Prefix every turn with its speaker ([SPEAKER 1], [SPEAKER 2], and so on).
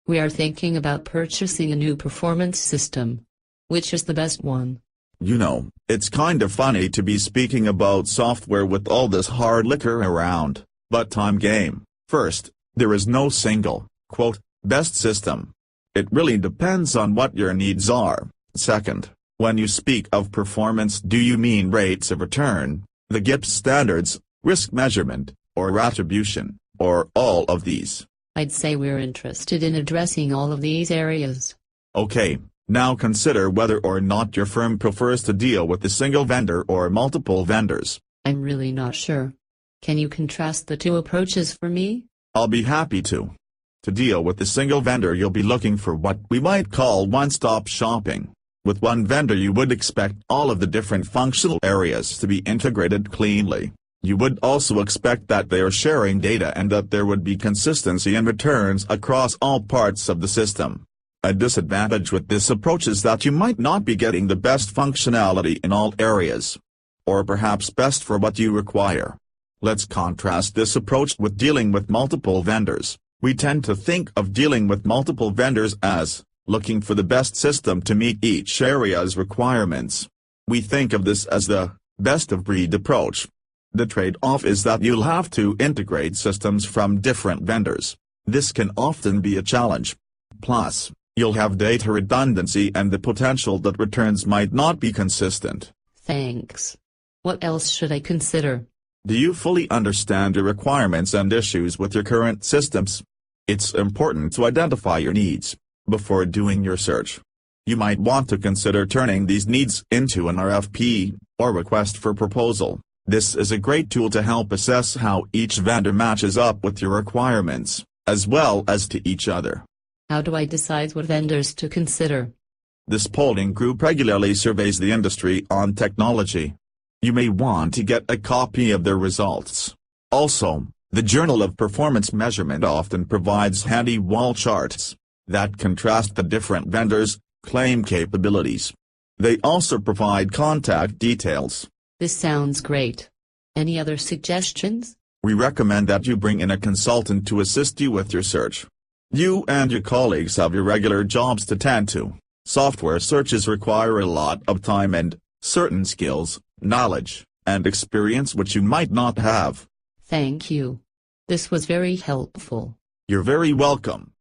[SPEAKER 1] We are thinking about purchasing a new performance system. Which is the best one?
[SPEAKER 2] You know, it's kind of funny to be speaking about software with all this hard liquor around, but time game. First, there is no single, quote, best system. It really depends on what your needs are. Second, when you speak of performance, do you mean rates of return, the GIPS standards, risk measurement, or attribution, or all of these?
[SPEAKER 1] I'd say we're interested in addressing all of these areas.
[SPEAKER 2] Okay, now consider whether or not your firm prefers to deal with a single vendor or multiple vendors.
[SPEAKER 1] I'm really not sure. Can you contrast the two approaches for me?
[SPEAKER 2] I'll be happy to. To deal with a single vendor, you'll be looking for what we might call one-stop shopping. With one vendor, you would expect all of the different functional areas to be integrated cleanly. You would also expect that they are sharing data and that there would be consistency in returns across all parts of the system. A disadvantage with this approach is that you might not be getting the best functionality in all areas. Or perhaps best for what you require. Let's contrast this approach with dealing with multiple vendors. We tend to think of dealing with multiple vendors as looking for the best system to meet each area's requirements. We think of this as the best-of-breed approach. The trade-off is that you'll have to integrate systems from different vendors. This can often be a challenge. Plus, you'll have data redundancy and the potential that returns might not be consistent.
[SPEAKER 1] Thanks. What else should I consider?
[SPEAKER 2] Do you fully understand your requirements and issues with your current systems? It's important to identify your needs before doing your search. You might want to consider turning these needs into an RFP, or request for proposal. This is a great tool to help assess how each vendor matches up with your requirements, as well as to each other.
[SPEAKER 1] How do I decide what vendors to consider?
[SPEAKER 2] This polling group regularly surveys the industry on technology. You may want to get a copy of their results. Also, the Journal of Performance Measurement often provides handy wall charts that contrast the different vendors' claim capabilities. They also provide contact details.
[SPEAKER 1] This sounds great. Any other suggestions?
[SPEAKER 2] We recommend that you bring in a consultant to assist you with your search. You and your colleagues have your regular jobs to tend to. Software searches require a lot of time and certain skills, knowledge, and experience which you might not have.
[SPEAKER 1] Thank you. This was very helpful.
[SPEAKER 2] You're very welcome.